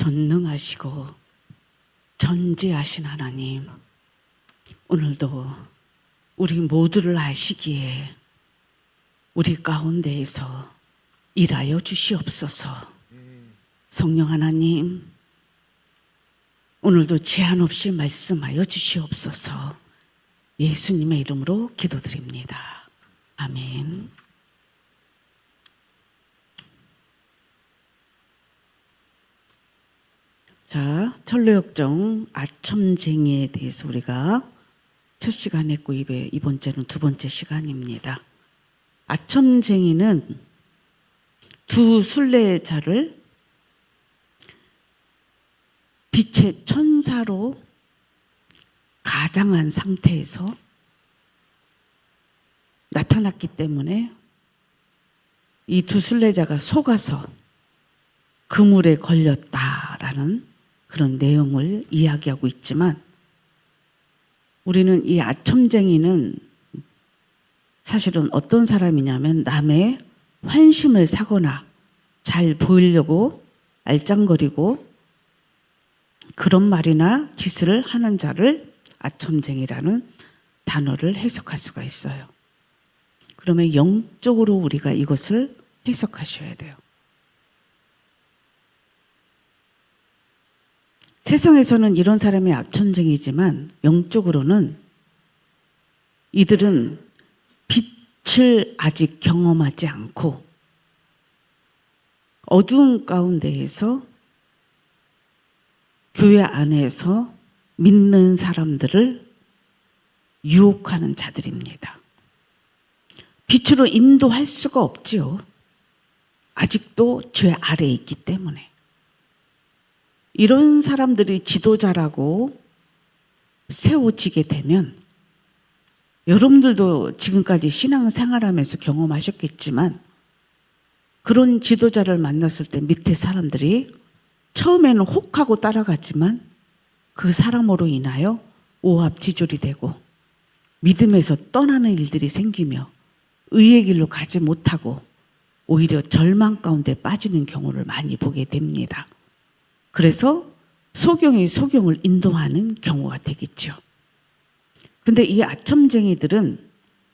전능하시고 전지하신 하나님, 오늘도 우리 모두를 아시기에 우리 가운데에서 일하여 주시옵소서. 성령 하나님, 오늘도 제한 없이 말씀하여 주시옵소서. 예수님의 이름으로 기도드립니다. 아멘. 자, 철로역정 아첨쟁이에 대해서 우리가 첫 시간 했고 이번째는 두 번째 시간입니다. 아첨쟁이는 두 순례자를 빛의 천사로 가장한 상태에서 나타났기 때문에 이 두 순례자가 속아서 그물에 걸렸다라는 그런 내용을 이야기하고 있지만, 우리는 이 아첨쟁이는 사실은 어떤 사람이냐면 남의 환심을 사거나 잘 보이려고 알짱거리고 그런 말이나 짓을 하는 자를 아첨쟁이라는 단어를 해석할 수가 있어요. 그러면 영적으로 우리가 이것을 해석하셔야 돼요. 세상에서는 이런 사람이 아첨쟁이지만 영적으로는 이들은 빛을 아직 경험하지 않고 어두운 가운데에서 교회 안에서 믿는 사람들을 유혹하는 자들입니다. 빛으로 인도할 수가 없지요. 아직도 죄 아래에 있기 때문에. 이런 사람들이 지도자라고 세워지게 되면, 여러분들도 지금까지 신앙생활하면서 경험하셨겠지만, 그런 지도자를 만났을 때 밑에 사람들이 처음에는 혹하고 따라갔지만 그 사람으로 인하여 오합지졸이 되고 믿음에서 떠나는 일들이 생기며 의의 길로 가지 못하고 오히려 절망 가운데 빠지는 경우를 많이 보게 됩니다. 그래서 소경이 소경을 인도하는 경우가 되겠죠. 근데 이 아첨쟁이들은,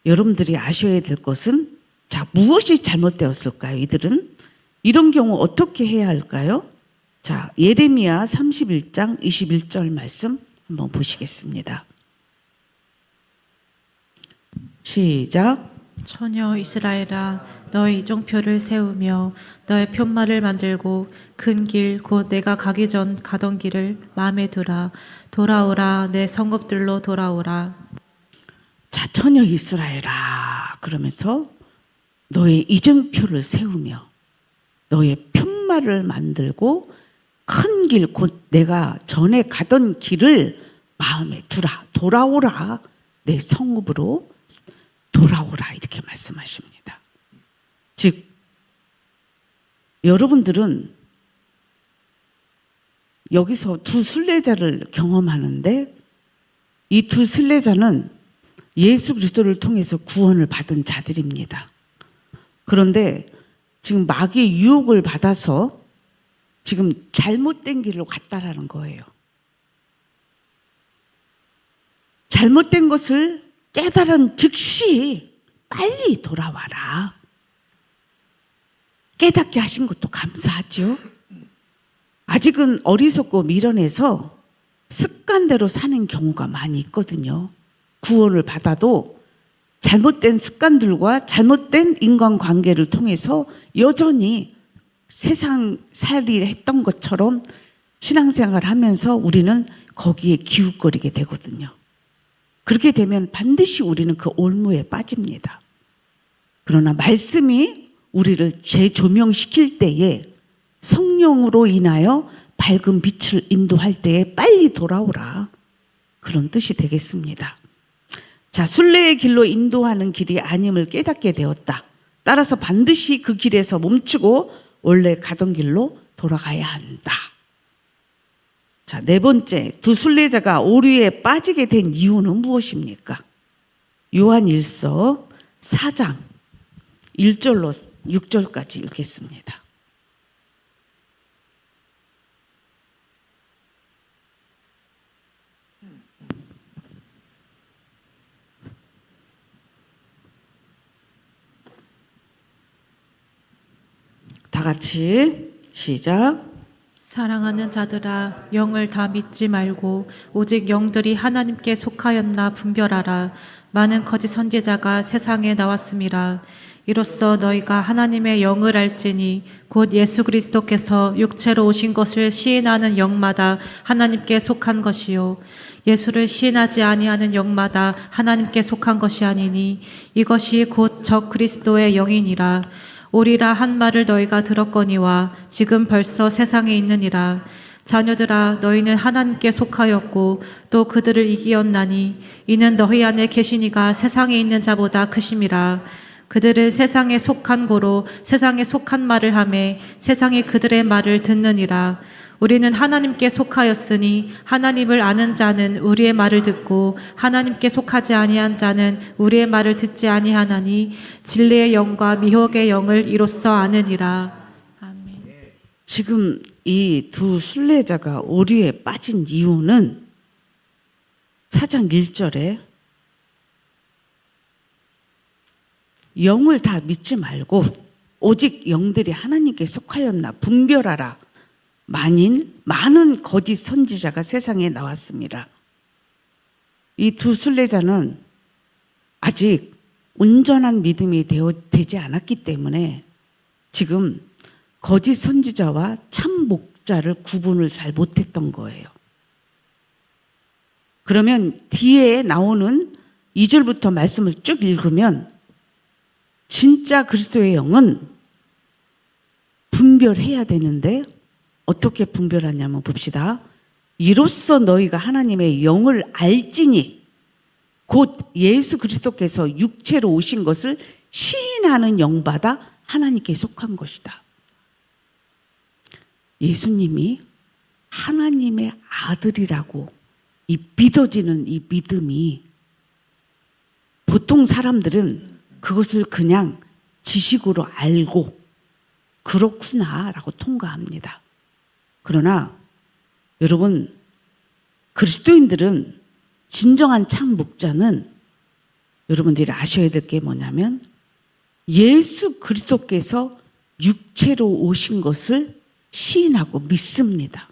여러분들이 아셔야 될 것은, 자, 무엇이 잘못되었을까요? 이들은 이런 경우 어떻게 해야 할까요? 자, 예레미야 31장 21절 말씀 한번 보시겠습니다. 시작. 처녀 이스라엘아, 너의 이정표를 세우며 너의 편말을 만들고 큰 길 곧 내가 가기 전 가던 길을 마음에 두라. 돌아오라, 내 성읍들로 돌아오라. 자, 처녀 이스라엘아, 그러면서 너의 이정표를 세우며 너의 편말을 만들고 큰 길 곧 내가 전에 가던 길을 마음에 두라. 돌아오라, 내 성읍으로 돌아오라, 이렇게 말씀하십니다. 즉, 여러분들은 여기서 두 순례자를 경험하는데, 이 두 순례자는 예수 그리스도를 통해서 구원을 받은 자들입니다. 그런데 지금 마귀의 유혹을 받아서 지금 잘못된 길로 갔다라는 거예요. 잘못된 것을 깨달은 즉시 빨리 돌아와라. 깨닫게 하신 것도 감사하죠. 아직은 어리석고 미련해서 습관대로 사는 경우가 많이 있거든요. 구원을 받아도 잘못된 습관들과 잘못된 인간관계를 통해서 여전히 세상 살이를 했던 것처럼 신앙생활을 하면서 우리는 거기에 기웃거리게 되거든요. 그렇게 되면 반드시 우리는 그 올무에 빠집니다. 그러나 말씀이 우리를 재조명시킬 때에 성령으로 인하여 밝은 빛을 인도할 때에 빨리 돌아오라, 그런 뜻이 되겠습니다. 자, 순례의 길로 인도하는 길이 아님을 깨닫게 되었다. 따라서 반드시 그 길에서 멈추고 원래 가던 길로 돌아가야 한다. 자, 네 번째, 두 순례자가 오류에 빠지게 된 이유는 무엇입니까? 요한일서 4장 1절로 6절까지 읽겠습니다. 같이 시작. 사랑하는 자들아, 영을 다 믿지 말고 오직 영들이 하나님께 속하였나 분별하라. 많은 거짓 선지자가 세상에 나왔음이라. 이로써 너희가 하나님의 영을 알지니 곧 예수 그리스도께서 육체로 오신 것을 시인하는 영마다 하나님께 속한 것이요 예수를 시인하지 아니하는 영마다 하나님께 속한 것이 아니니 이것이 곧 적 그리스도의 영이니라. 오리라 한 말을 너희가 들었거니와 지금 벌써 세상에 있느니라. 자녀들아, 너희는 하나님께 속하였고 또 그들을 이기었나니 이는 너희 안에 계신 이가 세상에 있는 자보다 크심이라. 그들은 세상에 속한 고로 세상에 속한 말을 하매 세상이 그들의 말을 듣느니라. 우리는 하나님께 속하였으니 하나님을 아는 자는 우리의 말을 듣고 하나님께 속하지 아니한 자는 우리의 말을 듣지 아니하나니 진리의 영과 미혹의 영을 이로써 아느니라. 아멘. 지금 이 두 순례자가 오류에 빠진 이유는 4장 1절에 영을 다 믿지 말고 오직 영들이 하나님께 속하였나 분별하라. 많은 거짓 선지자가 세상에 나왔습니다. 이 두 순례자는 아직 온전한 믿음이 되지 않았기 때문에 지금 거짓 선지자와 참 목자를 구분을 잘 못했던 거예요. 그러면 뒤에 나오는 2절부터 말씀을 쭉 읽으면 진짜 그리스도의 영은 분별해야 되는데 어떻게 분별하냐면 봅시다. 이로써 너희가 하나님의 영을 알지니 곧 예수 그리스도께서 육체로 오신 것을 시인하는 영받아 하나님께 속한 것이다. 예수님이 하나님의 아들이라고 이 믿어지는 이 믿음이 보통 사람들은 그것을 그냥 지식으로 알고 그렇구나라고 통과합니다. 그러나 여러분, 그리스도인들은 진정한 참 목자는 여러분들이 아셔야 될 게 뭐냐면 예수 그리스도께서 육체로 오신 것을 시인하고 믿습니다.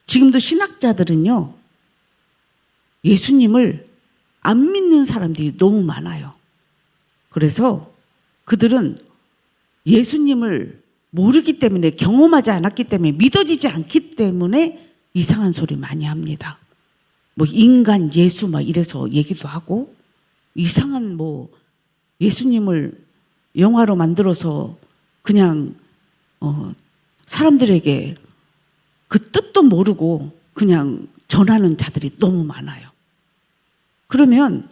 지금도 신학자들은요, 예수님을 안 믿는 사람들이 너무 많아요. 그래서 그들은 예수님을 모르기 때문에, 경험하지 않았기 때문에, 믿어지지 않기 때문에 이상한 소리 많이 합니다. 뭐 인간 예수 막 이래서 얘기도 하고, 이상한 뭐 예수님을 영화로 만들어서 그냥 사람들에게 그 뜻도 모르고 그냥 전하는 자들이 너무 많아요. 그러면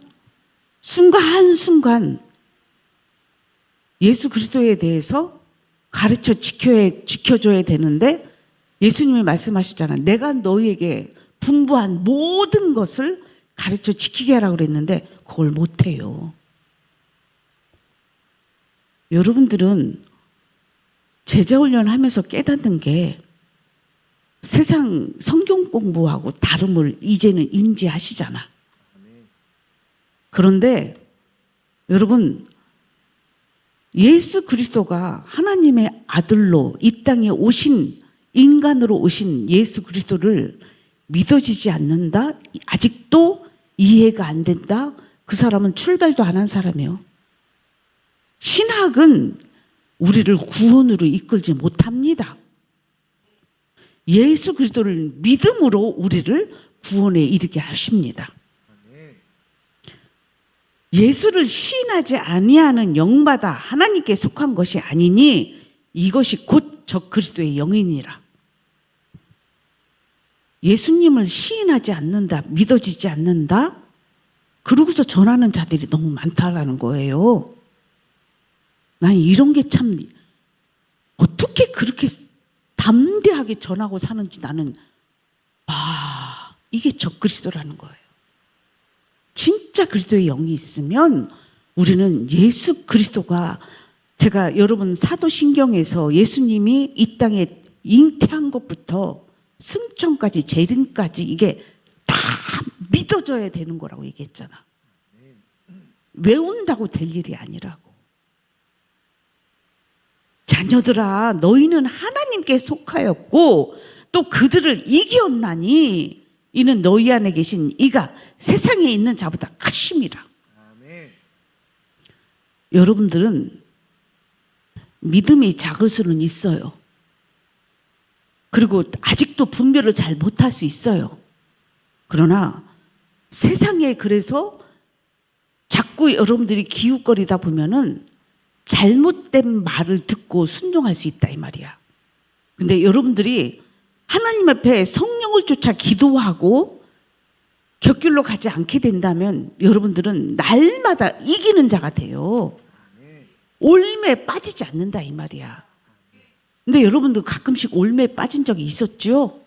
순간순간 예수 그리스도에 대해서 가르쳐 지켜줘야 되는데 예수님이 말씀하셨잖아요. 내가 너희에게 분부한 모든 것을 가르쳐 지키게 하라고 그랬는데 그걸 못해요. 여러분들은 제자훈련 하면서 깨닫는 게 세상 성경 공부하고 다름을 이제는 인지하시잖아. 그런데 여러분, 예수 그리스도가 하나님의 아들로 이 땅에 오신, 인간으로 오신 예수 그리스도를 믿어지지 않는다? 아직도 이해가 안 된다? 그 사람은 출발도 안 한 사람이에요. 신학은 우리를 구원으로 이끌지 못합니다. 예수 그리스도를 믿음으로 우리를 구원에 이르게 하십니다. 예수를 시인하지 아니하는 영마다 하나님께 속한 것이 아니니 이것이 곧 적 그리스도의 영이니라. 예수님을 시인하지 않는다, 믿어지지 않는다, 그러고서 전하는 자들이 너무 많다라는 거예요. 난 이런 게 참 어떻게 그렇게 담대하게 전하고 사는지 나는 이게 적 그리스도라는 거예요. 진짜 그리스도의 영이 있으면 우리는 예수 그리스도가, 제가 여러분 사도신경에서 예수님이 이 땅에 잉태한 것부터 승천까지 재림까지 이게 다 믿어져야 되는 거라고 얘기했잖아. 외운다고 될 일이 아니라고. 자녀들아 너희는 하나님께 속하였고 또 그들을 이기었나니 이는 너희 안에 계신 이가 세상에 있는 자보다 크심이라. 아멘. 여러분들은 믿음이 작을 수는 있어요. 그리고 아직도 분별을 잘 못할 수 있어요. 그러나 세상에 그래서 자꾸 여러분들이 기웃거리다 보면은 잘못된 말을 듣고 순종할 수 있다 이 말이야. 근데 여러분들이 하나님 앞에 성령을 쫓아 기도하고 곁길로 가지 않게 된다면 여러분들은 날마다 이기는 자가 돼요. 올매에 빠지지 않는다 이 말이야. 근데 여러분들 가끔씩 올매에 빠진 적이 있었죠?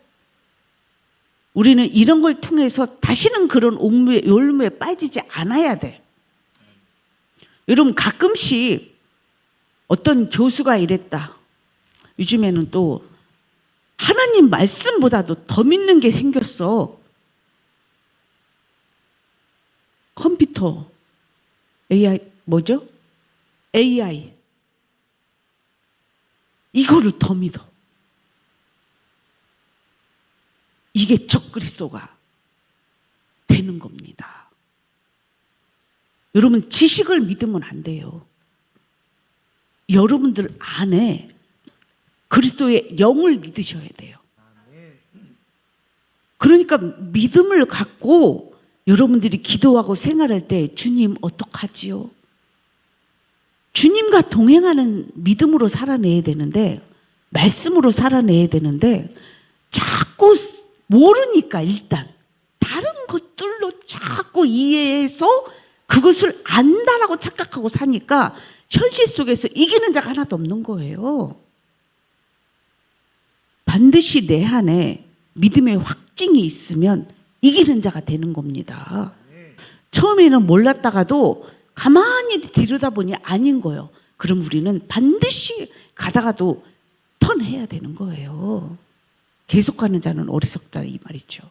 우리는 이런 걸 통해서 다시는 그런 올매에 빠지지 않아야 돼. 여러분 가끔씩 어떤 교수가 이랬다. 요즘에는 또 하나님 말씀보다도 더 믿는 게 생겼어. 컴퓨터, AI, 뭐죠? AI. 이거를 더 믿어. 이게 적그리스도가 되는 겁니다. 여러분 지식을 믿으면 안 돼요. 여러분들 안에 그리스도의 영을 믿으셔야 돼요. 그러니까 믿음을 갖고 여러분들이 기도하고 생활할 때 주님 어떡하지요? 주님과 동행하는 믿음으로 살아내야 되는데 말씀으로 살아내야 되는데 자꾸 모르니까 일단 다른 것들로 자꾸 이해해서 그것을 안다라고 착각하고 사니까 현실 속에서 이기는 자가 하나도 없는 거예요. 반드시 내 안에 믿음의 확증이 있으면 이기는 자가 되는 겁니다. 처음에는 몰랐다가도 가만히 들여다보니 아닌 거예요. 그럼 우리는 반드시 가다가도 턴해야 되는 거예요. 계속 가는 자는 어리석다 이 말이죠.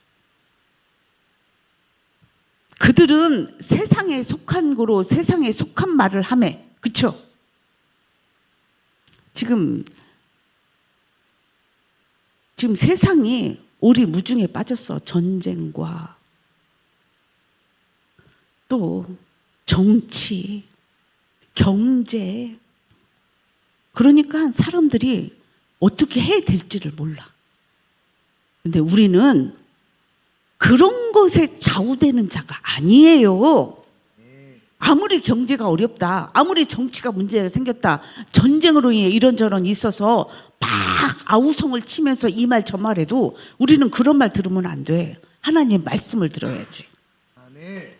그들은 세상에 속한 거로 세상에 속한 말을 하매, 그렇죠? 지금 세상이 오리무중에 빠졌어. 전쟁과 또 정치, 경제. 그러니까 사람들이 어떻게 해야 될지를 몰라. 근데 우리는 그런 것에 좌우되는 자가 아니에요. 아무리 경제가 어렵다, 아무리 정치가 문제가 생겼다, 전쟁으로 인해 이런저런 있어서 막 아우성을 치면서 이 말 저 말해도 우리는 그런 말 들으면 안 돼. 하나님의 말씀을 들어야지. 아멘.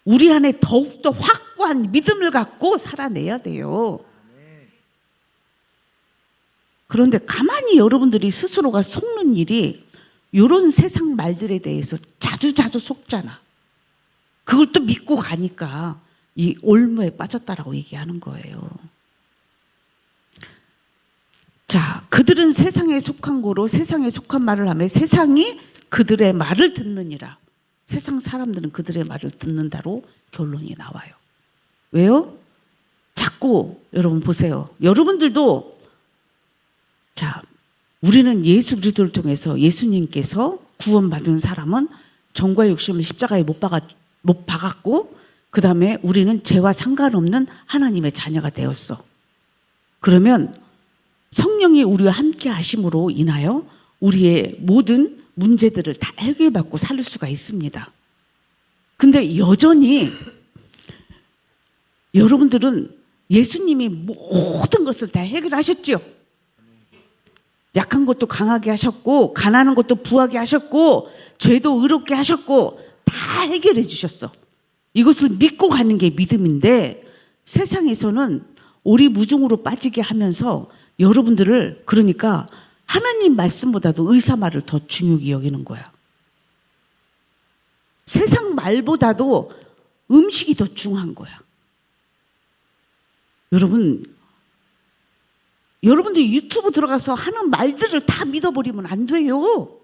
우리 안에 더욱더 확고한 믿음을 갖고 살아내야 돼요. 그런데 가만히 여러분들이 스스로가 속는 일이 이런 세상 말들에 대해서 자주 속잖아. 그걸 또 믿고 가니까 이 올무에 빠졌다라고 얘기하는 거예요. 자, 그들은 세상에 속한 고로 세상에 속한 말을 하며 세상이 그들의 말을 듣느니라. 세상 사람들은 그들의 말을 듣는다로 결론이 나와요. 왜요? 자꾸 여러분 보세요. 여러분들도 자, 우리는 예수 그리스도를 통해서 예수님께서 구원받은 사람은 정과 욕심을 십자가에 못 박았고 그 다음에 우리는 죄와 상관없는 하나님의 자녀가 되었어. 그러면 성령이 우리와 함께 하심으로 인하여 우리의 모든 문제들을 다 해결받고 살 수가 있습니다. 근데 여전히 여러분들은 예수님이 모든 것을 다 해결하셨죠. 약한 것도 강하게 하셨고 가난한 것도 부하게 하셨고 죄도 의롭게 하셨고 다 해결해 주셨어. 이것을 믿고 가는 게 믿음인데 세상에서는 오리무중으로 빠지게 하면서 여러분들을 그러니까 하나님 말씀보다도 의사 말을 더 중요히 여기는 거야. 세상 말보다도 음식이 더 중요한 거야. 여러분들 유튜브 들어가서 하는 말들을 다 믿어버리면 안 돼요.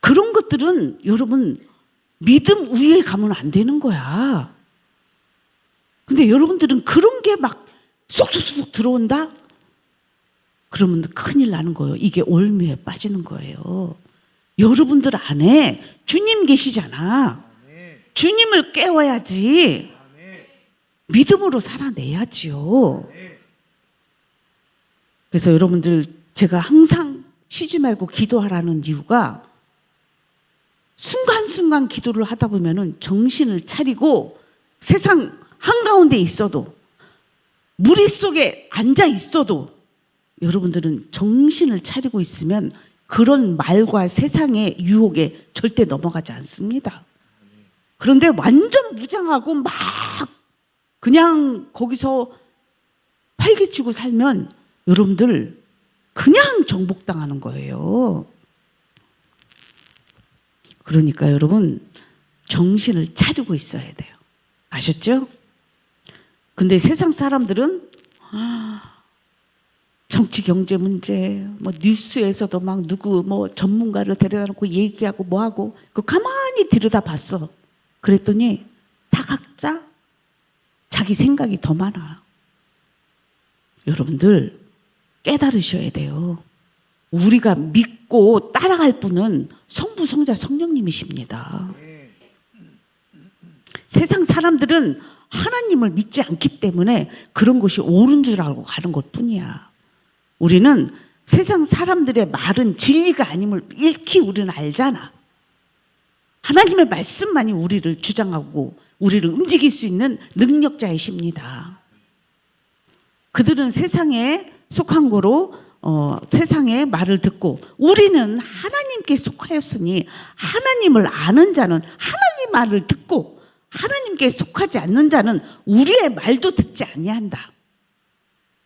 그런 것들은 여러분 믿음 위에 가면 안 되는 거야. 근데 여러분들은 그런 게 막 쏙쏙쏙 들어온다? 그러면 큰일 나는 거예요. 이게 올무에 빠지는 거예요. 여러분들 안에 주님 계시잖아. 주님을 깨워야지. 믿음으로 살아내야지요. 그래서 여러분들 제가 항상 쉬지 말고 기도하라는 이유가 순간순간 기도를 하다 보면은 정신을 차리고 세상 한가운데 있어도 무리 속에 앉아 있어도 여러분들은 정신을 차리고 있으면 그런 말과 세상의 유혹에 절대 넘어가지 않습니다. 그런데 완전 무장하고 막 그냥 거기서 활기치고 살면 여러분들 그냥 정복당하는 거예요. 그러니까 여러분 정신을 차리고 있어야 돼요. 아셨죠? 근데 세상 사람들은 정치 경제 문제, 뭐 뉴스에서도 막 누구 뭐 전문가를 데려다 놓고 얘기하고 뭐 하고 그 가만히 들여다봤어. 그랬더니 다 각자 자기 생각이 더 많아. 여러분들 깨달으셔야 돼요. 우리가 믿고 따라갈 분은 성부, 성자, 성령님이십니다. 세상 사람들은 하나님을 믿지 않기 때문에 그런 것이 옳은 줄 알고 가는 것뿐이야. 우리는 세상 사람들의 말은 진리가 아님을 익히 우리는 알잖아. 하나님의 말씀만이 우리를 주장하고 우리를 움직일 수 있는 능력자이십니다. 그들은 세상에 속한 거로 세상의 말을 듣고 우리는 하나님께 속하였으니 하나님을 아는 자는 하나님 말을 듣고 하나님께 속하지 않는 자는 우리의 말도 듣지 아니한다.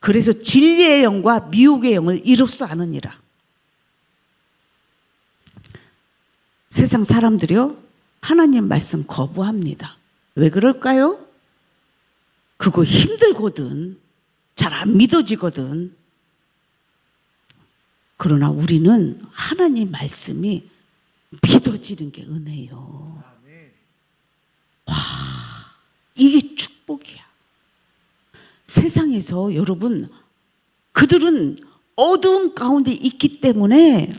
그래서 진리의 영과 미혹의 영을 이로써 아느니라. 세상 사람들이요 하나님 말씀 거부합니다. 왜 그럴까요? 그거 힘들거든. 잘 안 믿어지거든. 그러나 우리는 하나님 말씀이 믿어지는 게 은혜요. 와, 이게 축복이야. 세상에서 여러분 그들은 어두운 가운데 있기 때문에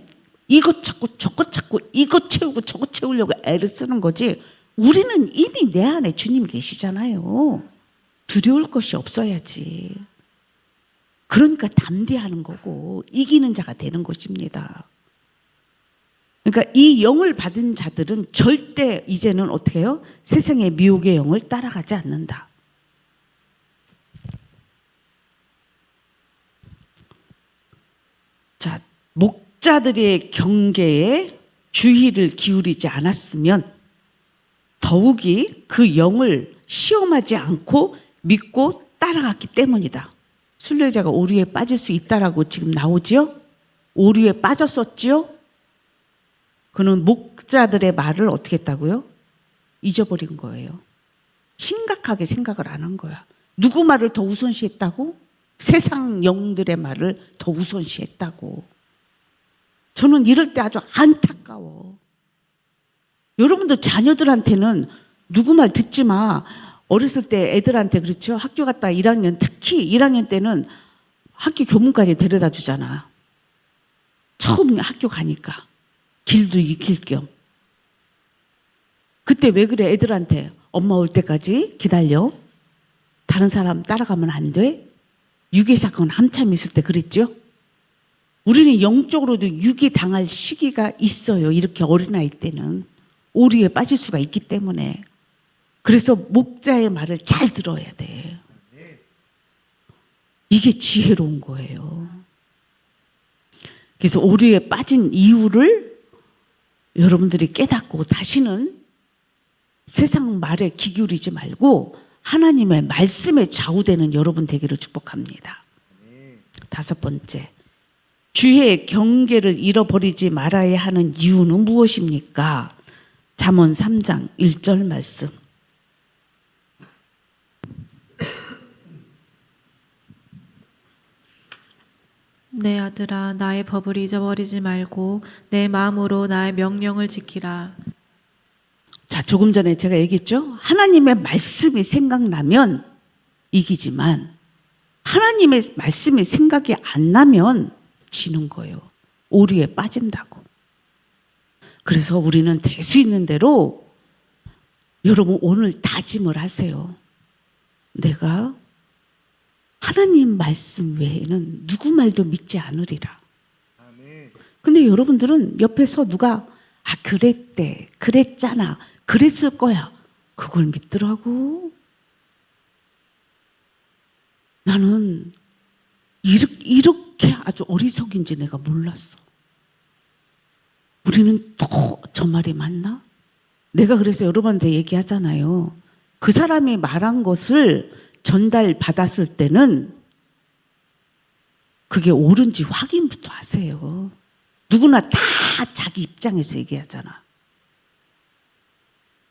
이것 찾고 저것 찾고 이것 채우고 저것 채우려고 애를 쓰는 거지. 우리는 이미 내 안에 주님 계시잖아요. 두려울 것이 없어야지. 그러니까 담대하는 거고 이기는 자가 되는 것입니다. 그러니까 이 영을 받은 자들은 절대 이제는 어떻게 해요? 세상의 미혹의 영을 따라가지 않는다. 자, 목자들의 경계에 주의를 기울이지 않았으면 더욱이 그 영을 시험하지 않고 믿고 따라갔기 때문이다. 순례자가 오류에 빠질 수 있다라고 지금 나오지요? 오류에 빠졌었지요? 그는 목자들의 말을 어떻게 했다고요? 잊어버린 거예요. 심각하게 생각을 안 한 거야. 누구 말을 더 우선시했다고? 세상 영들의 말을 더 우선시했다고. 저는 이럴 때 아주 안타까워. 여러분들 자녀들한테는 누구 말 듣지 마. 어렸을 때 애들한테 그렇죠. 학교 갔다 1학년 특히 1학년 때는 학교 교문까지 데려다 주잖아. 처음 학교 가니까 길도 익힐 겸. 그때 왜 그래? 애들한테 엄마 올 때까지 기다려. 다른 사람 따라가면 안 돼. 유괴 사건 한참 있을 때 그랬죠. 우리는 영적으로도 유괴 당할 시기가 있어요. 이렇게 어린아이 때는 오류에 빠질 수가 있기 때문에. 그래서 목자의 말을 잘 들어야 돼. 이게 지혜로운 거예요. 그래서 오류에 빠진 이유를 여러분들이 깨닫고 다시는 세상 말에 귀 기울이지 말고 하나님의 말씀에 좌우되는 여러분 되기를 축복합니다. 5번째, 주의 경계를 잃어버리지 말아야 하는 이유는 무엇입니까? 잠언 3장 1절 말씀. 내 아들아 나의 법을 잊어버리지 말고 내 마음으로 나의 명령을 지키라. 자, 조금 전에 제가 얘기했죠. 하나님의 말씀이 생각나면 이기지만 하나님의 말씀이 생각이 안 나면 지는 거예요. 오류에 빠진다고. 그래서 우리는 될 수 있는 대로 여러분 오늘 다짐을 하세요. 내가 하나님 말씀 외에는 누구 말도 믿지 않으리라. 아멘. 근데 여러분들은 옆에서 누가 그랬대, 그랬잖아, 그랬을 거야. 그걸 믿더라고. 나는 이렇게 아주 어리석인지 내가 몰랐어. 우리는 또 저 말이 맞나? 내가 그래서 여러분한테 얘기하잖아요. 그 사람이 말한 것을 전달받았을 때는 그게 옳은지 확인부터 하세요. 누구나 다 자기 입장에서 얘기하잖아.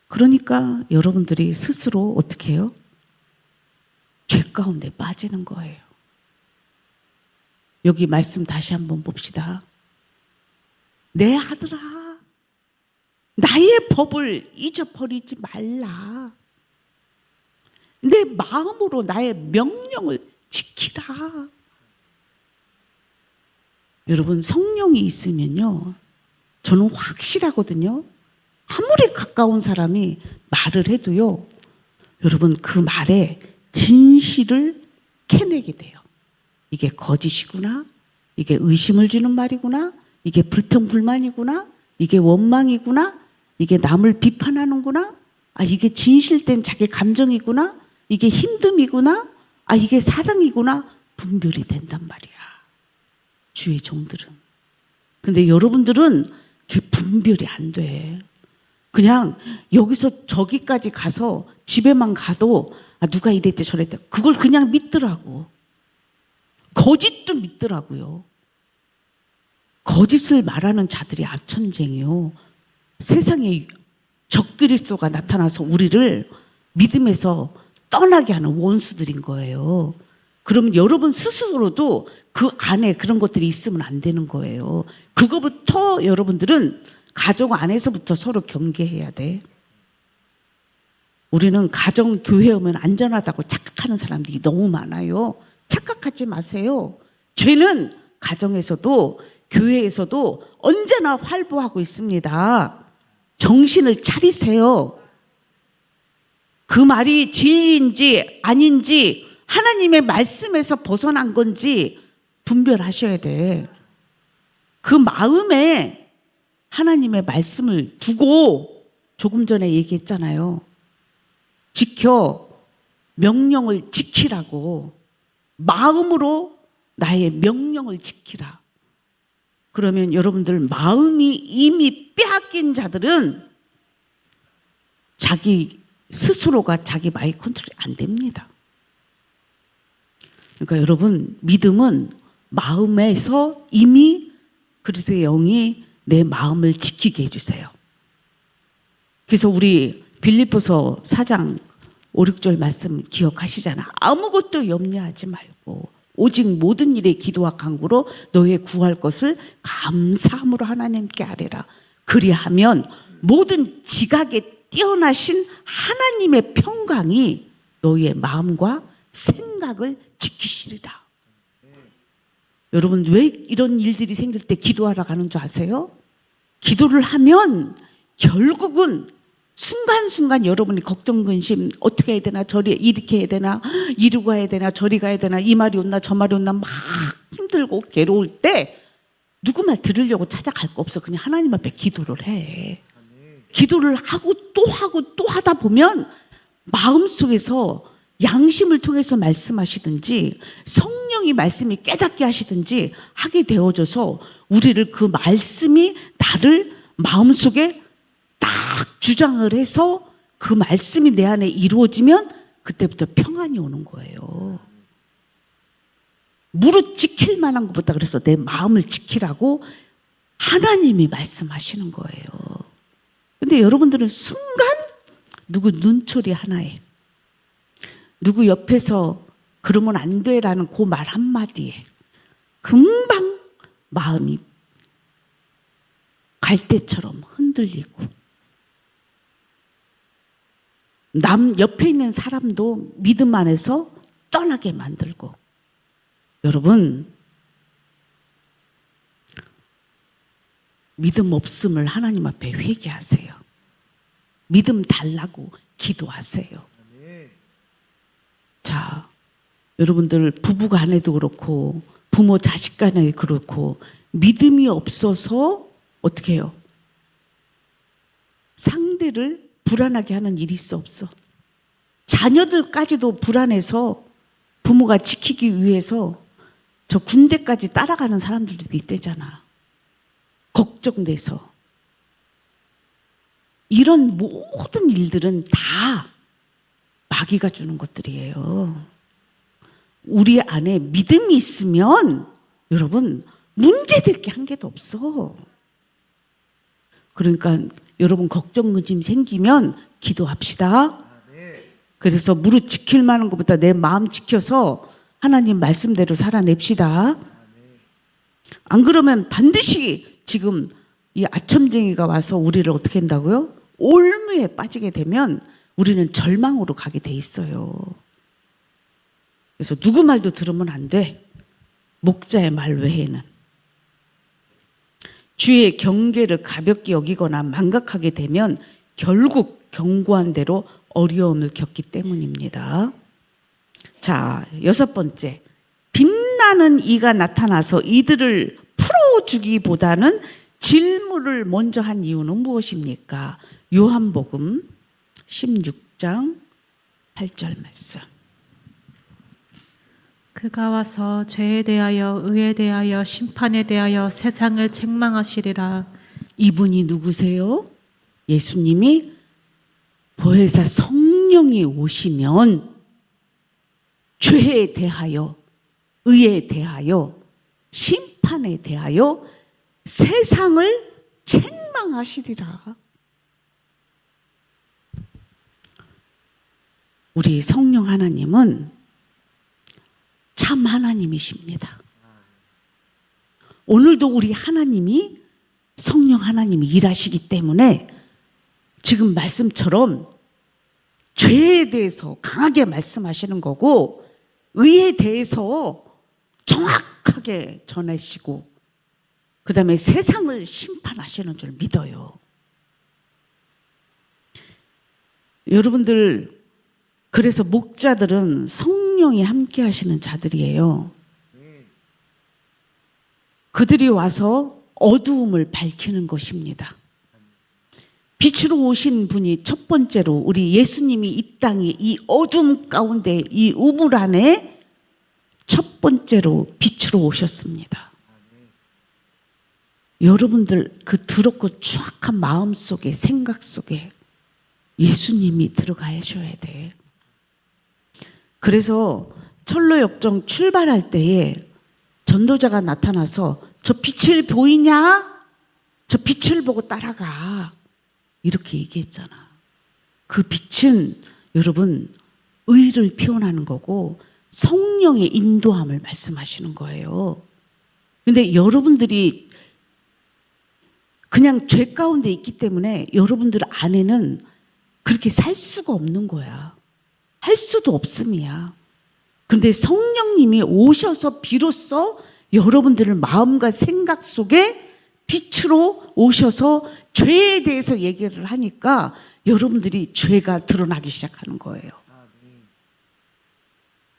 그러니까 여러분들이 스스로 어떻게 해요? 죄 가운데 빠지는 거예요. 여기 말씀 다시 한번 봅시다. 내 아들아, 나의 법을 잊어버리지 말라. 내 마음으로 나의 명령을 지키라. 여러분, 성령이 있으면요, 저는 확실하거든요. 아무리 가까운 사람이 말을 해도요, 여러분 그 말에 진실을 캐내게 돼요. 이게 거짓이구나, 이게 의심을 주는 말이구나, 이게 불평불만이구나, 이게 원망이구나, 이게 남을 비판하는구나, 이게 진실된 자기 감정이구나, 이게 힘듦이구나, 이게 사랑이구나, 분별이 된단 말이야. 주의 종들은. 근데 여러분들은 그게 분별이 안 돼. 그냥 여기서 저기까지 가서 집에만 가도 누가 이랬대 저랬대, 그걸 그냥 믿더라고. 거짓도 믿더라고요. 거짓을 말하는 자들이 악천쟁이요. 세상에 적그리스도가 나타나서 우리를 믿음에서 떠나게 하는 원수들인 거예요. 그러면 여러분 스스로도 그 안에 그런 것들이 있으면 안 되는 거예요. 그거부터 여러분들은 가정 안에서부터 서로 경계해야 돼. 우리는 가정 교회 오면 안전하다고 착각하는 사람들이 너무 많아요. 착각하지 마세요. 죄는 가정에서도 교회에서도 언제나 활보하고 있습니다. 정신을 차리세요. 그 말이 진리인지 아닌지 하나님의 말씀에서 벗어난 건지 분별하셔야 돼. 그 마음에 하나님의 말씀을 두고 조금 전에 얘기했잖아요. 지켜, 명령을 지키라고. 마음으로 나의 명령을 지키라. 그러면 여러분들 마음이 이미 빼앗긴 자들은 자기 스스로가 자기 마인드 컨트롤이 안 됩니다. 그러니까 여러분, 믿음은 마음에서 이미 그리스도의 영이 내 마음을 지키게 해주세요. 그래서 우리 빌립보서 4장 5, 6절 말씀 기억하시잖아. 아무것도 염려하지 말고 오직 모든 일에 기도와 간구로 너의 구할 것을 감사함으로 하나님께 아뢰라. 그리하면 모든 지각에 뛰어나신 하나님의 평강이 너의 마음과 생각을 지키시리라. 여러분, 왜 이런 일들이 생길 때 기도하러 가는 줄 아세요? 기도를 하면 결국은 순간순간 여러분이 걱정, 근심, 어떻게 해야 되나, 저리 이렇게 해야 되나, 이리 가야 되나, 저리 가야 되나, 이 말이 옳나 저 말이 옳나 막 힘들고 괴로울 때 누구 말 들으려고 찾아갈 거 없어. 그냥 하나님 앞에 기도를 해. 기도를 하고 또 하다 보면 마음속에서 양심을 통해서 말씀하시든지 성령이 말씀이 깨닫게 하시든지 하게 되어져서 우리를 그 말씀이 나를 마음속에 딱 주장을 해서 그 말씀이 내 안에 이루어지면 그때부터 평안이 오는 거예요. 무릇 지킬 만한 것보다 그래서 내 마음을 지키라고 하나님이 말씀하시는 거예요. 근데 여러분들은 순간 누구 눈초리 하나에, 누구 옆에서 그러면 안 돼라는 그 말 한마디에 금방 마음이 갈대처럼 흔들리고, 남 옆에 있는 사람도 믿음 안에서 떠나게 만들고, 여러분, 믿음 없음을 하나님 앞에 회개하세요. 믿음 달라고 기도하세요. 아멘. 자, 여러분들 부부 간에도 그렇고 부모 자식 간에도 그렇고 믿음이 없어서 어떻게 해요? 상대를 불안하게 하는 일이 있어 없어? 자녀들까지도 불안해서 부모가 지키기 위해서 저 군대까지 따라가는 사람들도 있대잖아. 걱정돼서. 이런 모든 일들은 다 마귀가 주는 것들이에요. 우리 안에 믿음이 있으면 여러분 문제될 게 한 개도 없어. 그러니까 여러분 걱정근심 생기면 기도합시다. 아멘. 그래서 무릇 지킬 만한 것보다 내 마음 지켜서 하나님 말씀대로 살아냅시다. 안 그러면 반드시 지금 이 아첨쟁이가 와서 우리를 어떻게 한다고요? 올무에 빠지게 되면 우리는 절망으로 가게 돼 있어요. 그래서 누구 말도 들으면 안 돼. 목자의 말 외에는. 주의 경계를 가볍게 여기거나 망각하게 되면 결국 경고한 대로 어려움을 겪기 때문입니다. 자, 6번째. 빛나는 이가 나타나서 이들을 풀어주기보다는 질문을 먼저 한 이유는 무엇입니까? 요한복음 16장 8절 말씀. 그가 와서 죄에 대하여 의에 대하여 심판에 대하여 세상을 책망하시리라. 이분이 누구세요? 예수님이 보혜사 성령이 오시면 죄에 대하여 의에 대하여 심판에 대하여 세상을 책망하시리라. 우리 성령 하나님은 참 하나님이십니다. 오늘도 우리 하나님이 성령 하나님이 일하시기 때문에 지금 말씀처럼 죄에 대해서 강하게 말씀하시는 거고 의에 대해서 정확하게 전하시고 그 다음에 세상을 심판하시는 줄 믿어요. 여러분들 그래서 목자들은 성령이 함께 하시는 자들이에요. 그들이 와서 어두움을 밝히는 것입니다. 빛으로 오신 분이 첫 번째로 우리 예수님이 이 땅에 이 어둠 가운데 이 우물 안에 첫 번째로 빛으로 오셨습니다. 여러분들 그 더럽고 추악한 마음 속에 생각 속에 예수님이 들어가셔야 돼. 그래서 철로역정 출발할 때에 전도자가 나타나서 저 빛을 보이냐? 저 빛을 보고 따라가. 이렇게 얘기했잖아. 그 빛은 여러분 의를 표현하는 거고 성령의 인도함을 말씀하시는 거예요. 근데 여러분들이 그냥 죄 가운데 있기 때문에 여러분들 안에는 그렇게 살 수가 없는 거야. 할 수도 없음이야. 그런데 성령님이 오셔서 비로소 여러분들의 마음과 생각 속에 빛으로 오셔서 죄에 대해서 얘기를 하니까 여러분들이 죄가 드러나기 시작하는 거예요.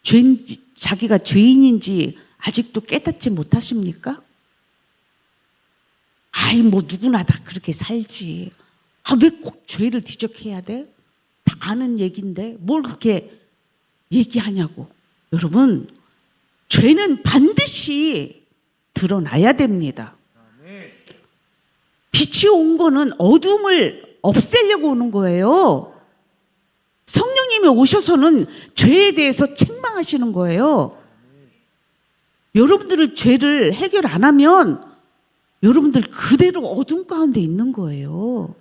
죄인지, 자기가 죄인인지 아직도 깨닫지 못하십니까? 아이 뭐 누구나 다 그렇게 살지. 아, 왜 꼭 죄를 지적해야 돼? 다 아는 얘기인데 뭘 그렇게 얘기하냐고. 여러분 죄는 반드시 드러나야 됩니다. 빛이 온 거는 어둠을 없애려고 오는 거예요. 성령님이 오셔서는 죄에 대해서 책망하시는 거예요. 여러분들을 죄를 해결 안 하면 여러분들 그대로 어둠 가운데 있는 거예요.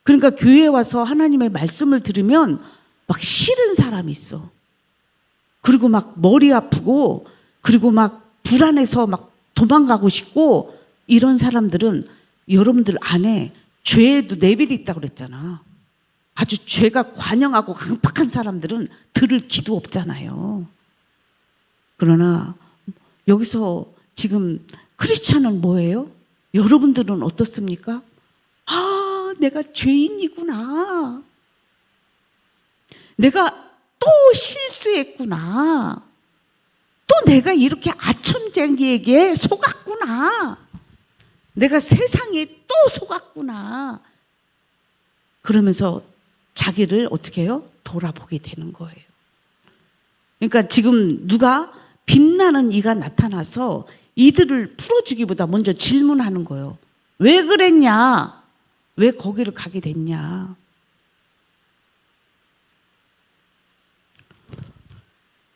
그러니까 교회에 와서 하나님의 말씀을 들으면 막 싫은 사람이 있어. 그리고 막 머리 아프고 그리고 막 불안해서 막 도망가고 싶고 이런 사람들은 여러분들 안에 죄에도 레벨이 있다고 그랬잖아. 아주 죄가 관영하고 강팍한 사람들은 들을 기도 없잖아요. 그러나 여기서 지금 크리스찬은 뭐예요? 여러분들은 어떻습니까? 아, 내가 죄인이구나. 내가 또 실수했구나. 또 내가 이렇게 아첨쟁이에게 속았구나. 내가 세상에 또 속았구나. 그러면서 자기를 어떻게 해요? 돌아보게 되는 거예요. 그러니까 지금 누가 빛나는 이가 나타나서 이들을 풀어주기보다 먼저 질문하는 거예요. 왜 그랬냐? 왜 거기를 가게 됐냐?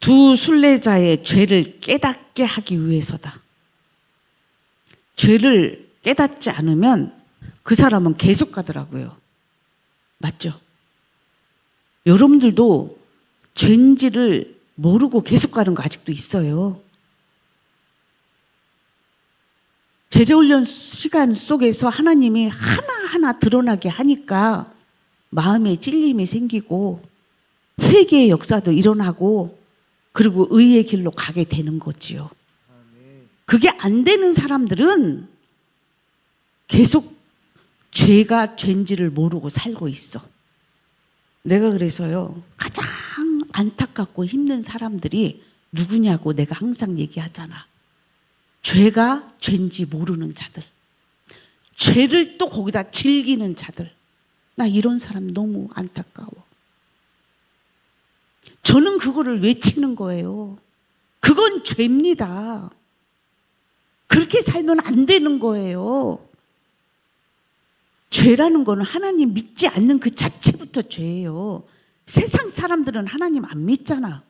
두 순례자의 죄를 깨닫게 하기 위해서다. 죄를 깨닫지 않으면 그 사람은 계속 가더라고요. 맞죠? 여러분들도 죄인지를 모르고 계속 가는 거 아직도 있어요. 제자훈련 시간 속에서 하나님이 하나하나 드러나게 하니까 마음에 찔림이 생기고 회개의 역사도 일어나고 그리고 의의 길로 가게 되는 거지요. 그게 안 되는 사람들은 계속 죄가 죄인지를 모르고 살고 있어. 내가 그래서요, 가장 안타깝고 힘든 사람들이 누구냐고 내가 항상 얘기하잖아. 죄가 죄인지 모르는 자들, 죄를 또 거기다 즐기는 자들. 나 이런 사람 너무 안타까워. 저는 그거를 외치는 거예요. 그건 죄입니다. 그렇게 살면 안 되는 거예요. 죄라는 거는 하나님 믿지 않는 그 자체부터 죄예요. 세상 사람들은 하나님 안 믿잖아.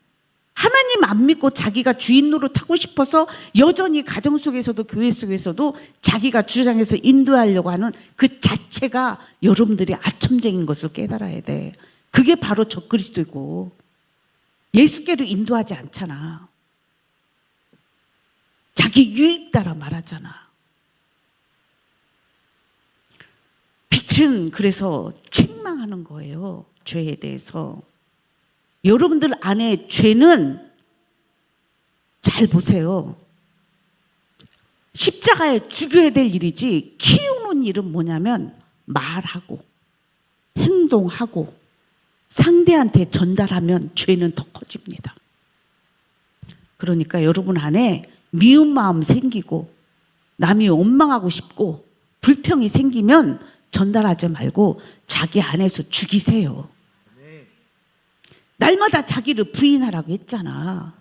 하나님 안 믿고 자기가 주인 노릇하고 싶어서 여전히 가정 속에서도 교회 속에서도 자기가 주장해서 인도하려고 하는 그 자체가 여러분들이 아첨쟁인 것을 깨달아야 돼. 그게 바로 적그리스도이고 예수께로 인도하지 않잖아. 자기 유익 따라 말하잖아. 빛은 그래서 책망하는 거예요. 죄에 대해서. 여러분들 안에 죄는 잘 보세요. 십자가에 죽여야 될 일이지 키우는 일은 뭐냐면 말하고 행동하고 상대한테 전달하면 죄는 더 커집니다. 그러니까 여러분 안에 미운 마음 생기고 남이 원망하고 싶고 불평이 생기면 전달하지 말고 자기 안에서 죽이세요. 날마다 자기를 부인하라고 했잖아.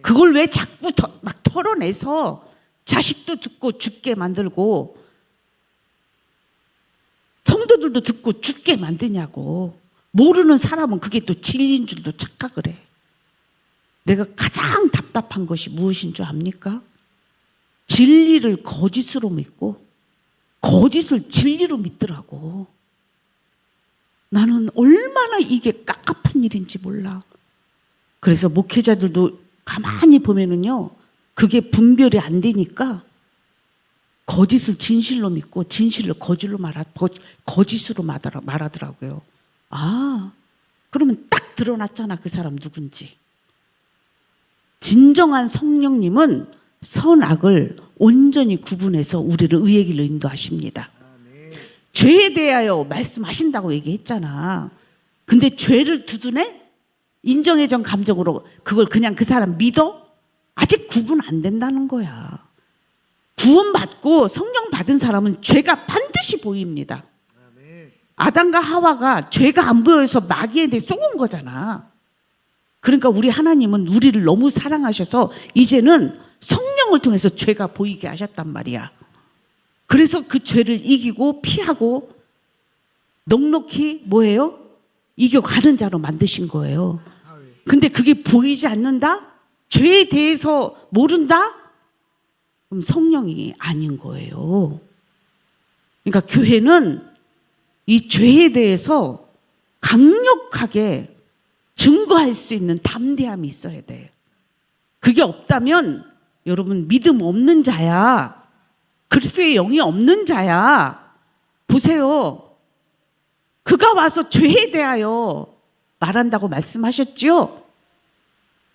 그걸 왜 자꾸 막 털어내서 자식도 듣고 죽게 만들고 성도들도 듣고 죽게 만드냐고. 모르는 사람은 그게 또 진리인 줄도 착각을 해. 내가 가장 답답한 것이 무엇인 줄 압니까? 진리를 거짓으로 믿고 거짓을 진리로 믿더라고. 나는 얼마나 이게 깝깝한 일인지 몰라. 그래서 목회자들도 가만히 보면은요, 그게 분별이 안 되니까 거짓을 진실로 믿고 진실을 거짓으로 말하더라고요. 아, 그러면 딱 드러났잖아, 그 사람 누군지. 진정한 성령님은 선악을 온전히 구분해서 우리를 의의 길로 인도하십니다. 죄에 대하여 말씀하신다고 얘기했잖아. 근데 죄를 두둔해? 인정해정 감정으로 그걸 그냥 그 사람 믿어? 아직 구분 안 된다는 거야. 구원받고 성령 받은 사람은 죄가 반드시 보입니다. 아담과 하와가 죄가 안 보여서 마귀에 속은 거잖아. 그러니까 우리 하나님은 우리를 너무 사랑하셔서 이제는 성령을 통해서 죄가 보이게 하셨단 말이야. 그래서 그 죄를 이기고 피하고 넉넉히 뭐예요? 이겨가는 자로 만드신 거예요. 근데 그게 보이지 않는다? 죄에 대해서 모른다? 그럼 성령이 아닌 거예요. 그러니까 교회는 이 죄에 대해서 강력하게 증거할 수 있는 담대함이 있어야 돼. 그게 없다면 여러분 믿음 없는 자야. 그리스도의 영이 없는 자야. 보세요. 그가 와서 죄에 대하여 말한다고 말씀하셨죠?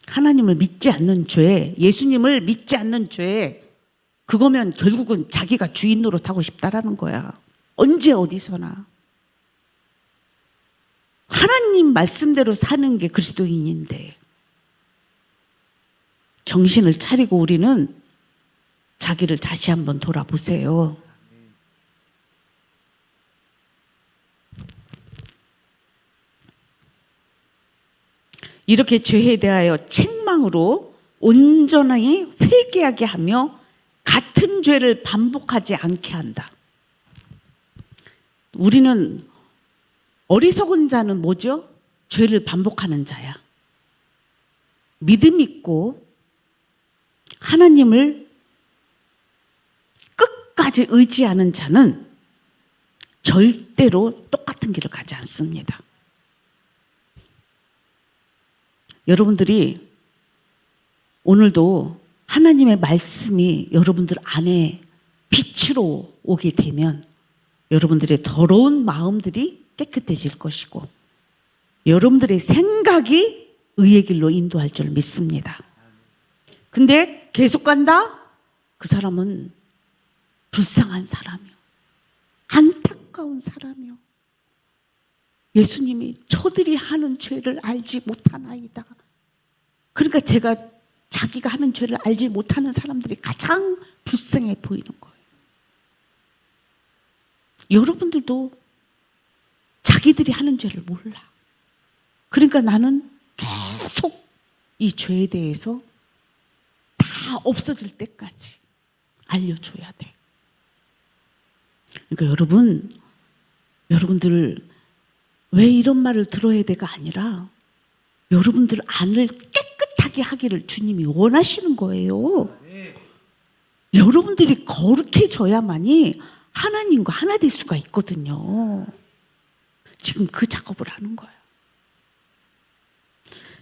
하나님을 믿지 않는 죄, 예수님을 믿지 않는 죄, 그거면 결국은 자기가 주인 노릇하고 싶다라는 거야. 언제 어디서나. 하나님 말씀대로 사는 게 그리스도인인데, 정신을 차리고 우리는 자기를 다시 한번 돌아보세요. 이렇게 죄에 대하여 책망으로 온전히 회개하게 하며 같은 죄를 반복하지 않게 한다. 우리는 어리석은 자는 뭐죠? 죄를 반복하는 자야. 믿음 있고 하나님을 끝까지 의지하는 자는 절대로 똑같은 길을 가지 않습니다. 여러분들이 오늘도 하나님의 말씀이 여러분들 안에 빛으로 오게 되면 여러분들의 더러운 마음들이 깨끗해질 것이고 여러분들의 생각이 의의 길로 인도할 줄 믿습니다. 근데 계속 간다? 그 사람은 불쌍한 사람이요. 안타까운 사람이요. 예수님이 저들이 하는 죄를 알지 못하나이다. 그러니까 제가 자기가 하는 죄를 알지 못하는 사람들이 가장 불쌍해 보이는 거예요. 여러분들도 자기들이 하는 죄를 몰라. 그러니까 나는 계속 이 죄에 대해서 다 없어질 때까지 알려줘야 돼. 그러니까 여러분들 왜 이런 말을 들어야 돼가 아니라 여러분들 안을 깨끗하게 하기를 주님이 원하시는 거예요. 여러분들이 거룩해져야만이 하나님과 하나 될 수가 있거든요. 지금 그 작업을 하는 거예요.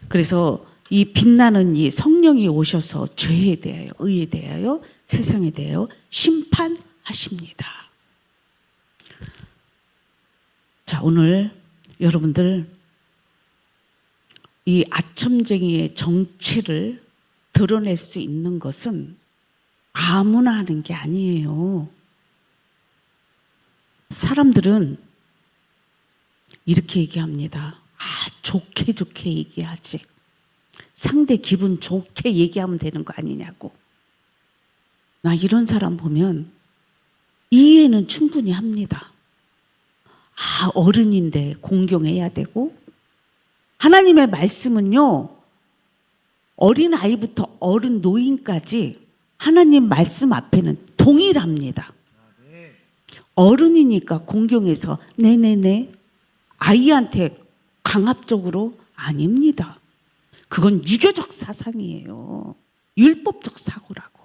그래서 이 빛나는 이 성령이 오셔서 죄에 대하여, 의에 대하여, 세상에 대하여 심판하십니다. 자, 오늘 여러분들 이 아첨쟁이의 정체를 드러낼 수 있는 것은 아무나 하는 게 아니에요. 사람들은 이렇게 얘기합니다. 좋게 얘기하지. 상대 기분 좋게 얘기하면 되는 거 아니냐고. 나 이런 사람 보면 이해는 충분히 합니다. 어른인데 공경해야 되고, 하나님의 말씀은요, 어린 아이부터 어른 노인까지 하나님 말씀 앞에는 동일합니다. 어른이니까 공경해서 네네네 아이한테 강압적으로 아닙니다. 그건 유교적 사상이에요. 율법적 사고라고.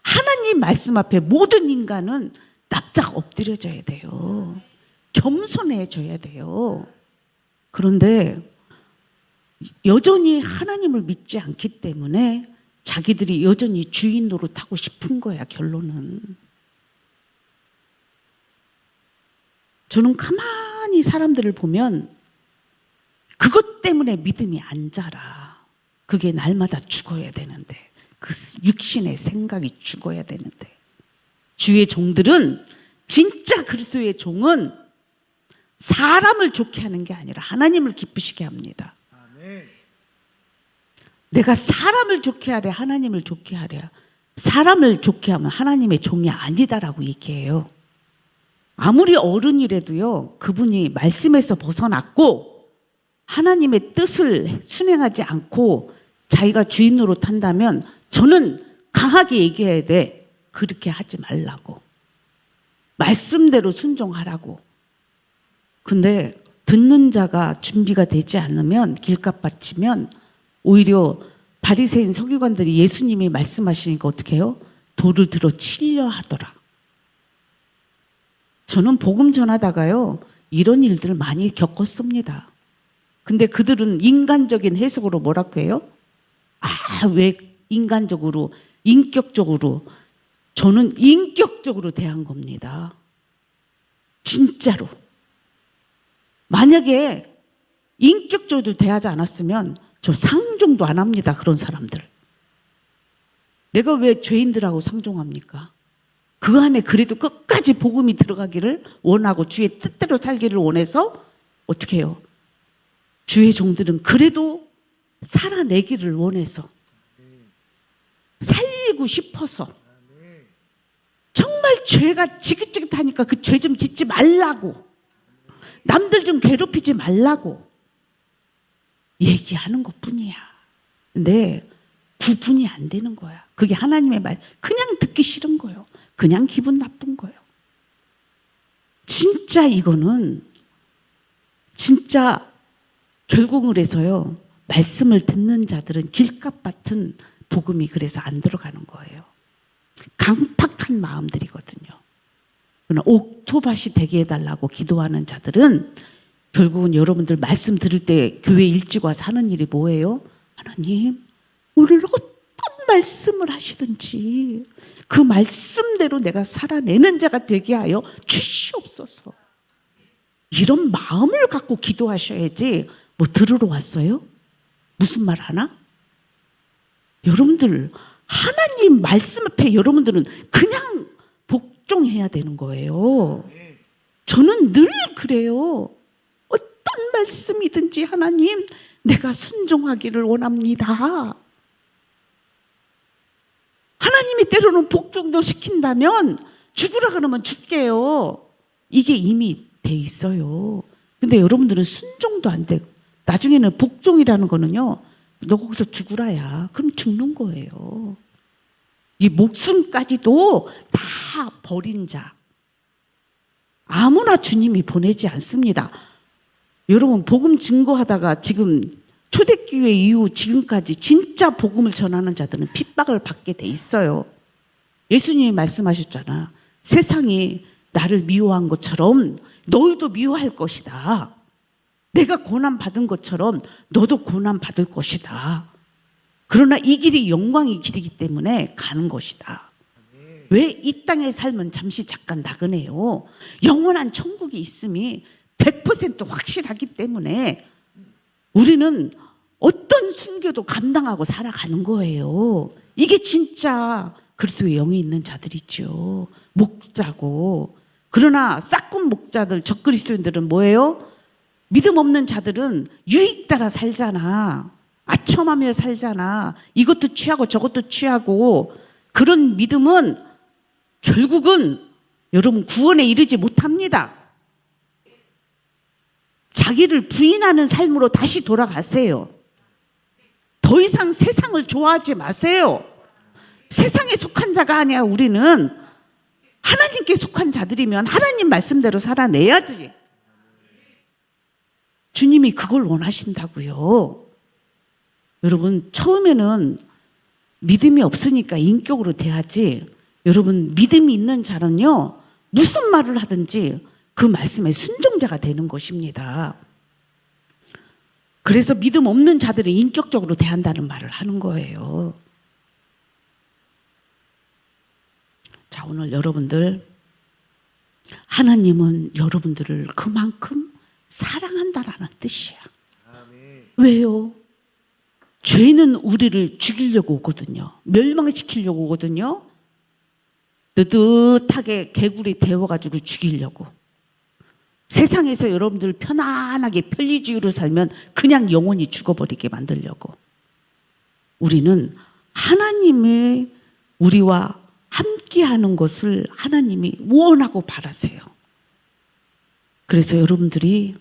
하나님 말씀 앞에 모든 인간은 납작 엎드려져야 돼요. 겸손해져야 돼요. 그런데 여전히 하나님을 믿지 않기 때문에 자기들이 여전히 주인 노릇하고 싶은 거야, 결론은. 저는 가만히 사람들을 보면 그것 때문에 믿음이 안 자라. 그게 날마다 죽어야 되는데, 그 육신의 생각이 죽어야 되는데, 주의 종들은, 진짜 그리스도의 종은 사람을 좋게 하는 게 아니라 하나님을 기쁘시게 합니다. 내가 사람을 좋게 하랴 하나님을 좋게 하랴. 사람을 좋게 하면 하나님의 종이 아니다라고 얘기해요. 아무리 어른이라도요, 그분이 말씀에서 벗어났고 하나님의 뜻을 순행하지 않고 자기가 주인 노릇한다면 저는 강하게 얘기해야 돼. 그렇게 하지 말라고. 말씀대로 순종하라고. 근데 듣는 자가 준비가 되지 않으면, 길값 바치면 오히려 바리새인 서기관들이 예수님이 말씀하시니까 어떻게 해요? 돌을 들어 치려 하더라. 저는 복음 전하다가요, 이런 일들을 많이 겪었습니다. 근데 그들은 인간적인 해석으로 뭐라고 해요? 왜 인간적으로, 인격적으로. 저는 인격적으로 대한 겁니다. 진짜로. 만약에 인격적으로 대하지 않았으면 저 상종도 안 합니다. 그런 사람들. 내가 왜 죄인들하고 상종합니까? 그 안에 그래도 끝까지 복음이 들어가기를 원하고 주의 뜻대로 살기를 원해서 어떻게 해요? 주의 종들은 그래도 살아내기를 원해서 살리고 싶어서 정말 죄가 지긋지긋하니까 그 죄 좀 짓지 말라고, 남들 좀 괴롭히지 말라고 얘기하는 것뿐이야. 근데 구분이 안 되는 거야. 그게 하나님의 말 그냥 듣기 싫은 거예요. 그냥 기분 나쁜 거예요. 진짜 이거는 진짜 결국은 그래서요, 말씀을 듣는 자들은 길값 같은 복음이 그래서 안 들어가는 거예요. 강팍한 마음들이거든요. 그러나 옥토밭이 되게 해달라고 기도하는 자들은 결국은 여러분들 말씀 들을 때 교회 일찍 와서 하는 일이 뭐예요? 하나님, 오늘 어떤 말씀을 하시든지 그 말씀대로 내가 살아내는 자가 되게 하여 주시옵소서. 이런 마음을 갖고 기도하셔야지. 뭐 들으러 왔어요? 무슨 말 하나? 여러분들 하나님 말씀 앞에 여러분들은 그냥 복종해야 되는 거예요. 저는 늘 그래요. 어떤 말씀이든지 하나님 내가 순종하기를 원합니다. 하나님이 때로는 복종도 시킨다면 죽으라 그러면 죽게요. 이게 이미 돼 있어요. 근데 여러분들은 순종도 안 되고 나중에는 복종이라는 거는요, 너 거기서 죽으라야. 그럼 죽는 거예요. 이 목숨까지도 다 버린 자 아무나 주님이 보내지 않습니다. 여러분 복음 증거하다가 지금 초대교회 이후 지금까지 진짜 복음을 전하는 자들은 핍박을 받게 돼 있어요. 예수님이 말씀하셨잖아. 세상이 나를 미워한 것처럼 너희도 미워할 것이다. 내가 고난 받은 것처럼 너도 고난 받을 것이다. 그러나 이 길이 영광의 길이기 때문에 가는 것이다. 왜 이 땅의 삶은 잠시 잠깐 나그네요. 영원한 천국이 있음이 100% 확실하기 때문에 우리는 어떤 순교도 감당하고 살아가는 거예요. 이게 진짜 그리스도의 영이 있는 자들이죠. 목자고. 그러나 싹군 목자들, 적그리스도인들은 뭐예요? 믿음 없는 자들은 유익 따라 살잖아. 아첨하며 살잖아. 이것도 취하고 저것도 취하고. 그런 믿음은 결국은 여러분 구원에 이르지 못합니다. 자기를 부인하는 삶으로 다시 돌아가세요. 더 이상 세상을 좋아하지 마세요. 세상에 속한 자가 아니야. 우리는 하나님께 속한 자들이면 하나님 말씀대로 살아내야지. 주님이 그걸 원하신다고요. 여러분 처음에는 믿음이 없으니까 인격으로 돼야지. 여러분 믿음이 있는 자는요, 무슨 말을 하든지 그 말씀에 순종자가 되는 것입니다. 그래서 믿음 없는 자들은 인격적으로 대한다는 말을 하는 거예요. 자, 오늘 여러분들 하나님은 여러분들을 그만큼 사랑한다라는 뜻이야. 왜요? 죄는 우리를 죽이려고 오거든요. 멸망시키려고 오거든요. 느긋하게 개구리 데워가지고 죽이려고. 세상에서 여러분들 편안하게 편리주의로 살면 그냥 영원히 죽어버리게 만들려고. 우리는 하나님의 우리와 함께하는 것을 하나님이 원하고 바라세요. 그래서 여러분들이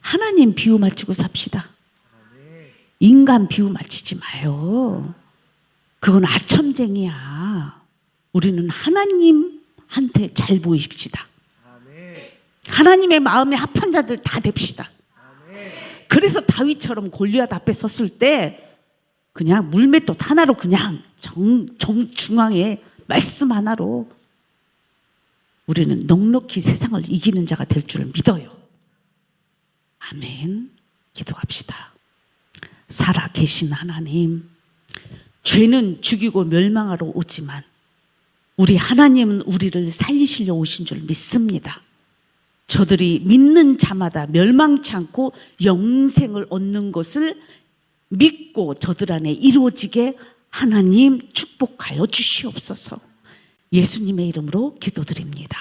하나님 비유 맞추고 삽시다. 인간 비유 맞추지 마요. 그건 아첨쟁이야. 우리는 하나님한테 잘 보이십시다. 하나님의 마음에 합한 자들 다 됩시다. 그래서 다윗처럼 골리앗 앞에 섰을 때 그냥 물맷돌 하나로 그냥 정중앙에 말씀 하나로 우리는 넉넉히 세상을 이기는 자가 될 줄 믿어요. 아멘. 기도합시다. 살아 계신 하나님, 죄는 죽이고 멸망하러 오지만 우리 하나님은 우리를 살리시려 오신 줄 믿습니다. 저들이 믿는 자마다 멸망치 않고 영생을 얻는 것을 믿고 저들 안에 이루어지게 하나님 축복하여 주시옵소서. 예수님의 이름으로 기도드립니다.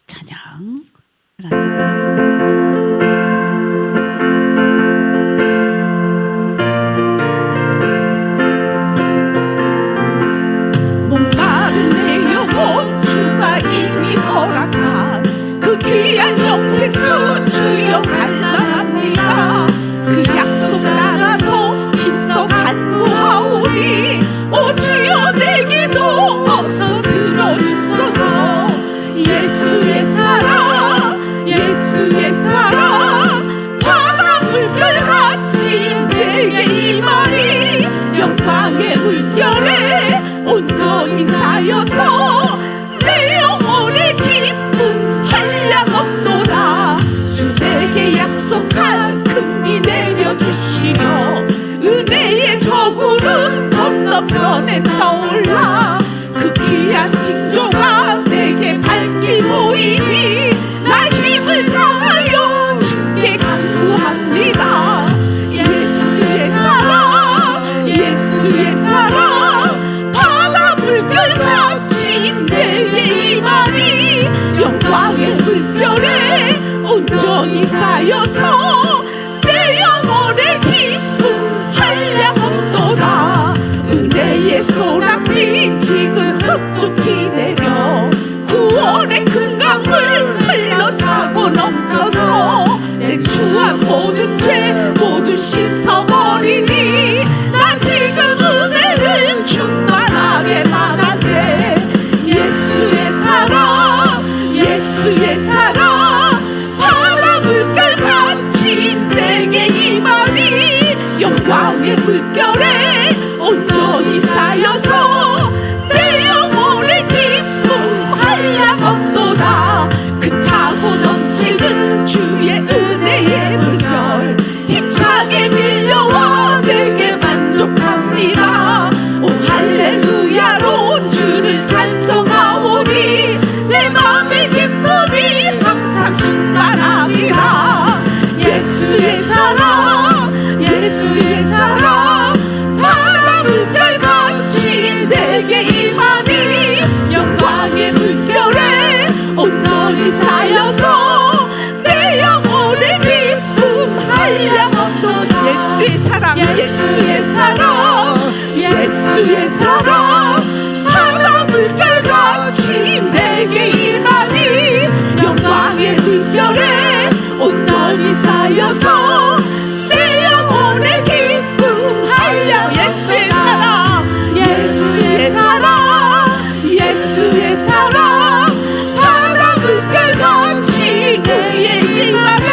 찬양 하나님께. 목마른 내 영혼 주가 이미 허락한 그 귀한 영생수 주여 갈망합니다. 그 약속 따라서 힘써 간구하오니 오 주여 내 기도 어서 들어주소서. 예수의 사랑 예수의 사랑 바다 물결같이 내게 임하니 영광의 물결에 온전히 쌓여서 내 영혼의 기쁨 한량없도다. 주 내게 약속한 금이 내려주시며 은혜의 저구름 건너편에 떠올라 그 귀한 징조가 내게 밝히 보이니 나 힘을 다하여 주께 간구합니다. 예수의 사랑 예수의 사랑 바다 물결같이 내게 임하니 영광의 물결에 온전히 쌓여서 내 영혼의 기쁨 한량없도다. 은혜의 소낙비 지금 흡족히 내려 구원의 큰 강물 흘러차고 넘쳐서 내 추한 모든 죄 모두 씻어버리니 나 지금 은혜를 충만하게 받았네. 예수의 사랑 예수의 사랑 바다 물결같이 내게 임하니 영광의 물결에 온전히 쌓여서 내 영혼의 기쁨 한량없도다. 그 차고 넘치는 주의 은혜의 물결 힘차게 밀려와 내게 만족합니다. 오 할렐루야로 주를 찬송하오니 내 맘의 기쁨이 항상 충만합니다. 예수의 사랑 예수의 사랑 바다 물결같이 내게 임하니 영광의 물결에 온전히 쌓여서 내 영혼의 기쁨 한량없도다. 예수의 사랑 예수의 사랑 예수의 사랑 바다 물결같이 내게 임하니 영광의 물결에 온전히 쌓여서 내 영혼의 기쁨 한량. 예수의 사랑 예수의 사랑 예수의 사랑 바다 물결같이 내게 임하여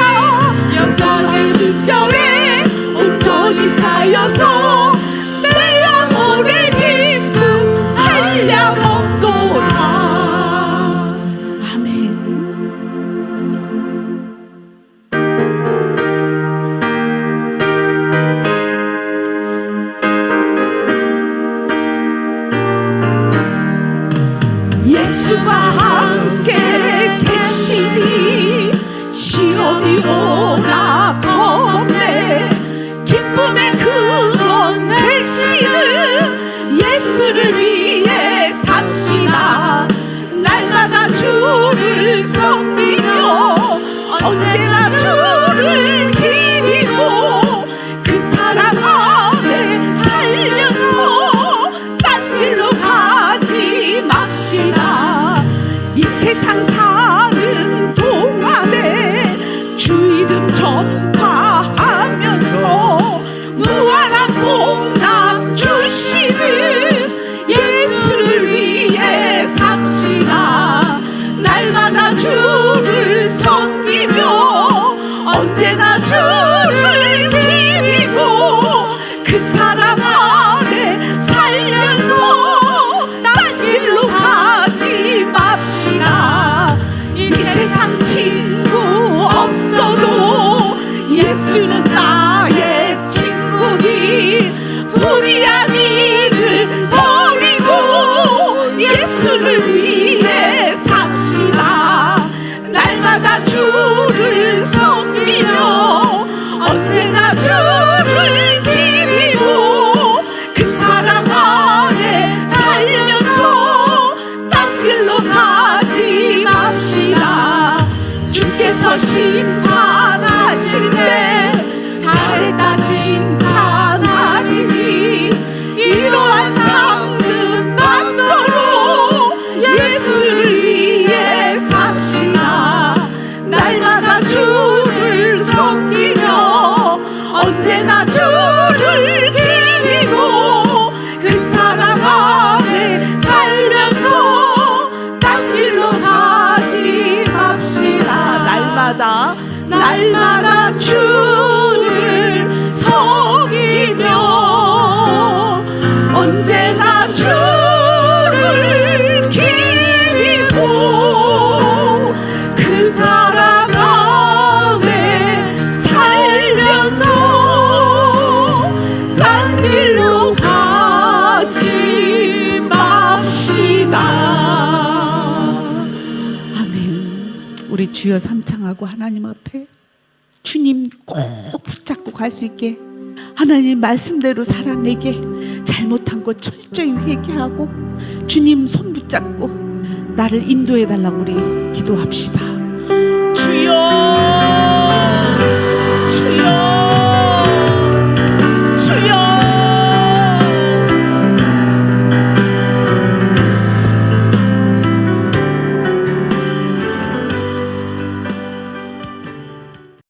영광의 물결에 온전히 쌓여서 내 영혼의 기쁨 한량없도다. 아멘. 예수와 함께 계시니 시험이 오나 겁내 기쁨의 근원 되시는 예수를 위해 삽시다. 날마다 주를 섬기며 언제나 주를 기리고 그 사랑 안에 살면서 딴 길로 가지 맙시다. 이 세상 사는 동안에 주 이름 전파하면서 무한한 복락 주시는 예수를 위해 삽시다. 날마다 주를 섬기며 언제나 주를 기리고 그 사랑 안에 살면서 딴 길로 가지 맙시다. 이 세상 친구 없어도 예수는 나의 친구니 불의한 일을 버리고 예수를 위해 삽시다. 날마다 주를 섬기며 일로 가지 맙시다. 아멘. 우리 주여 삼창하고 하나님 앞에 주님 꼭 붙잡고 갈 수 있게, 하나님 말씀대로 살아내게, 잘못한 거 철저히 회개하고 주님 손 붙잡고 나를 인도해 달라고 우리 기도합시다. 주여